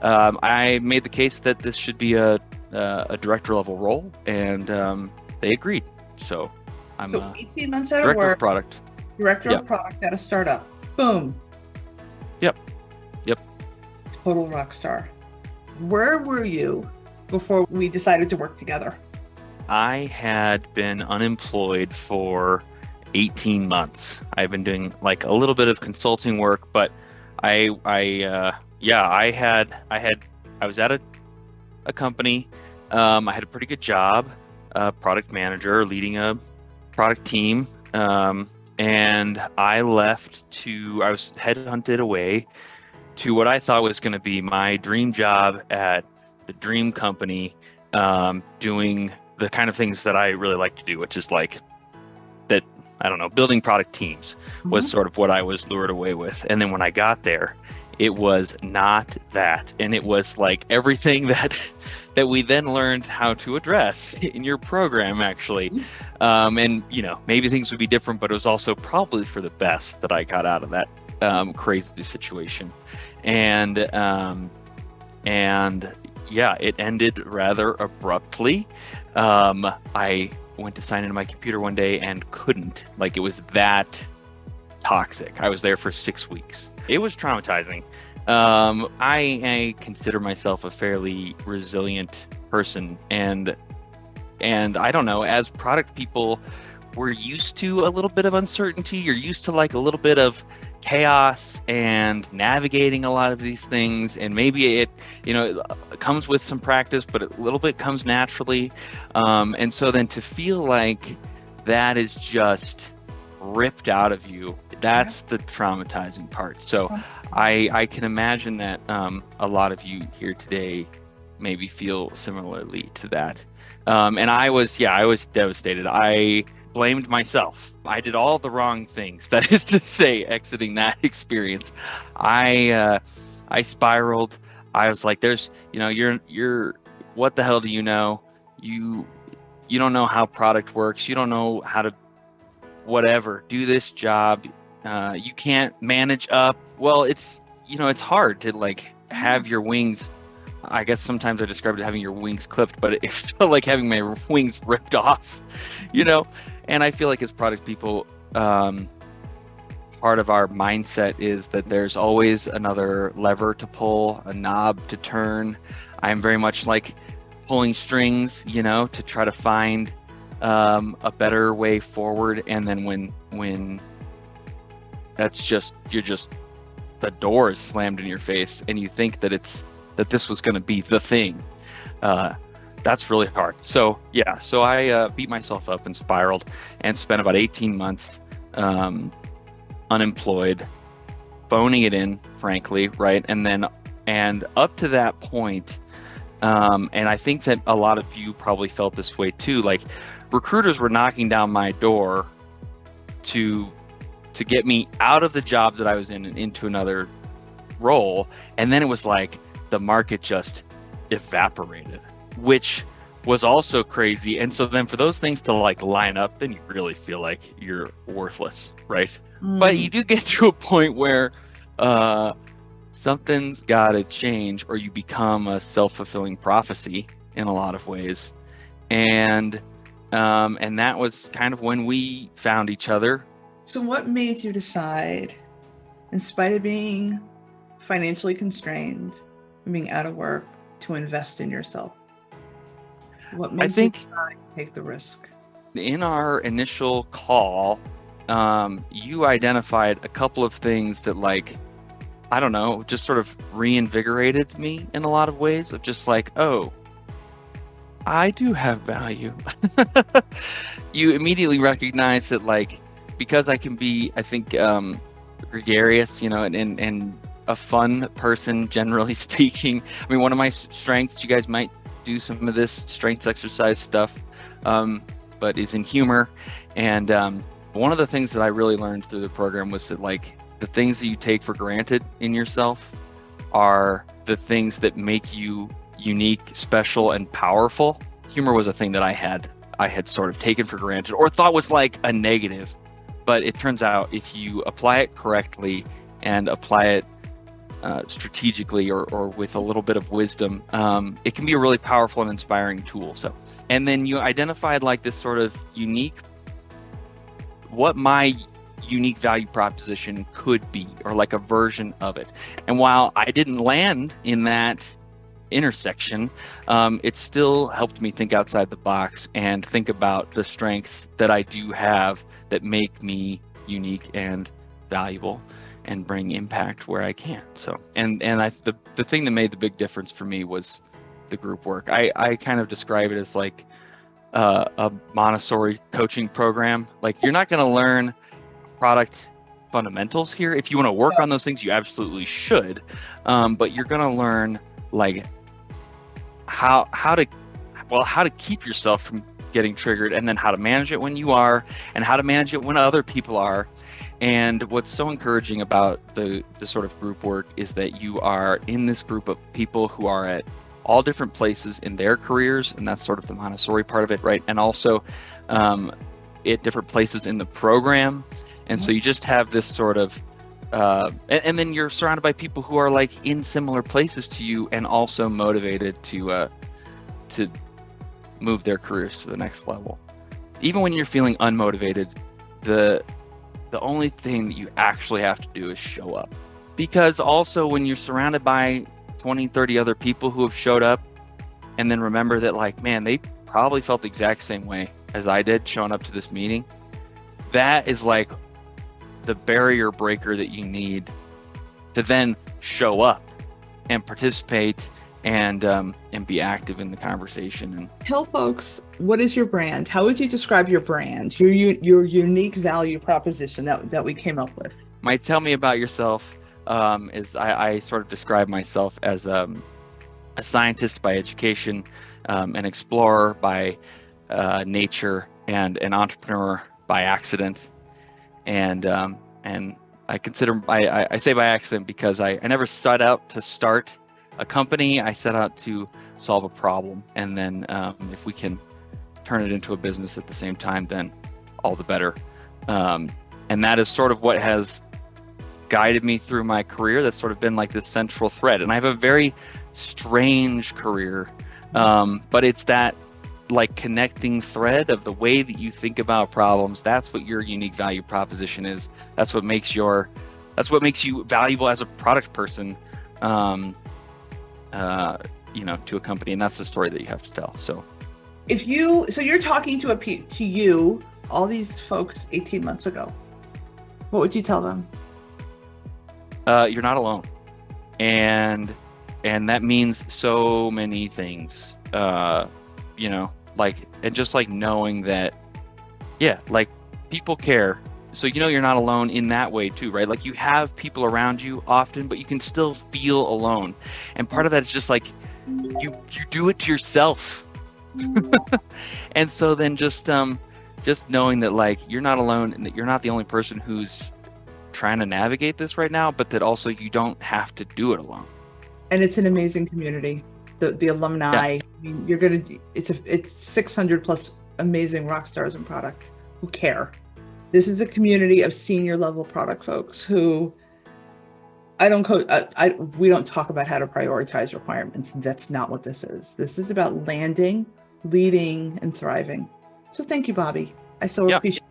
I made the case that this should be a director level role, and they agreed. So I'm So a 18 months out of director of work, product. director Yep. of product at a startup. Boom. Yep. Yep. Total rock star. Where were you before we decided to work together? I had been unemployed for 18 months. I've been doing like a little bit of consulting work, but yeah, I was at a company. I had a pretty good job, product manager, leading a product team. And I was headhunted away to what I thought was going to be my dream job at the dream company, doing the kind of things that I really like to do, which is like that, I don't know, building product teams was Mhm. sort of what I was lured away with. And then when I got there, it was not that. And it was like everything that we then learned how to address in your program, actually. And, maybe things would be different, but it was also probably for the best that I got out of that crazy situation. And and yeah, it ended rather abruptly. I went to sign into my computer one day and couldn't. Like, it was that toxic. I was there for 6 weeks. It was traumatizing. I consider myself a fairly resilient person, and I don't know, as product people, we're used to a little bit of uncertainty. You're used to like a little bit of chaos and navigating a lot of these things, and maybe it comes with some practice, but a little bit comes naturally. And so then to feel like that is just ripped out of you, Yeah. that's the traumatizing part. So I can imagine that a lot of you here today maybe feel similarly to that. And I was devastated. I blamed myself. I did all the wrong things. That is to say, exiting that experience, I spiraled. I was like, you're what the hell do you know? You you don't know how product works. You don't know how to whatever do this job. You can't manage up. Well, it's hard to like Yeah. have your wings. I guess sometimes I described it having your wings clipped, but it felt like having my wings ripped off, you know? And I feel like as product people, part of our mindset is that there's always another lever to pull, a knob to turn. I'm very much like pulling strings, to try to find a better way forward. And then when the door is slammed in your face and you think that this was going to be the thing, that's really hard. So yeah, so I beat myself up and spiraled and spent about 18 months unemployed, phoning it in, frankly, right? And up to that point, and I think that a lot of you probably felt this way too, like recruiters were knocking down my door to get me out of the job that I was in and into another role. And then it was like the market just evaporated, which was also crazy. And so then for those things to like line up, then you really feel like you're worthless, right? But Mm. you do get to a point where something's got to change, or you become a self-fulfilling prophecy in a lot of ways. And that was kind of when we found each other. So what made you decide, in spite of being financially constrained and being out of work, to invest in yourself? What I made you think decide to take the risk? in our initial call, you identified a couple of things that, like, I don't know, just sort of reinvigorated me in a lot of ways, of just like, oh, I do have value. You immediately recognize that, like, because I can be, I think, gregarious, and a fun person, generally speaking. I mean, one of my strengths, you guys might do some of this strengths exercise stuff, but is in humor. And one of the things that I really learned through the program was that, like, the things that you take for granted in yourself are the things that make you unique, special, and powerful. Humor was a thing that I had sort of taken for granted or thought was like a negative, but it turns out if you apply it correctly and apply it strategically or with a little bit of wisdom, it can be a really powerful and inspiring tool. So, and then you identified like this sort of what my unique value proposition could be, or like a version of it. And while I didn't land in that intersection, it still helped me think outside the box and think about the strengths that I do have that make me unique and valuable and bring impact where I can. So, the thing that made the big difference for me was the group work. I kind of describe it as like a Montessori coaching program. Like, you're not going to learn product fundamentals here. If you want to work on those things, you absolutely should. But you're going to learn like how to keep yourself from getting triggered, and then how to manage it when you are, and how to manage it when other people are. And what's so encouraging about the sort of group work is that you are in this group of people who are at all different places in their careers, and that's sort of the Montessori part of it, right? And also at different places in the program. And so you just have this sort of and then you're surrounded by people who are like in similar places to you, and also motivated to move their careers to the next level. Even when you're feeling unmotivated, the only thing that you actually have to do is show up. Because also when you're surrounded by 20, 30 other people who have showed up, and then remember that like, man, they probably felt the exact same way as I did showing up to this meeting, that is like the barrier breaker that you need to then show up and participate and be active in the conversation. And tell folks, what is your brand? How would you describe your brand, your unique value proposition that we came up with? Might tell me about yourself is I sort of describe myself as a scientist by education, an explorer by nature, and an entrepreneur by accident. And I consider I say by accident because I never set out to start a company. I set out to solve a problem, and then if we can turn it into a business at the same time, then all the better. And that is sort of what has guided me through my career. That's sort of been like this central thread. And I have a very strange career, but it's that like connecting thread of the way that you think about problems. That's what your unique value proposition is. That's what makes you valuable as a product person, to a company. And that's the story that you have to tell. So you're talking to you, all these folks 18 months ago, what would you tell them? You're not alone. And that means so many things, and just like knowing that, like people care. So, you're not alone in that way too, right? Like you have people around you often, but you can still feel alone. And part of that is just like, you do it to yourself. And so then just knowing that like, you're not alone, and that you're not the only person who's trying to navigate this right now, but that also you don't have to do it alone. And it's an amazing community. The alumni, I mean, it's 600 plus amazing rock stars and product who care. This is a community of senior level product folks who we don't talk about how to prioritize requirements. That's not what this is. This is about landing, leading, and thriving. So thank you, Bobby. I so appreciate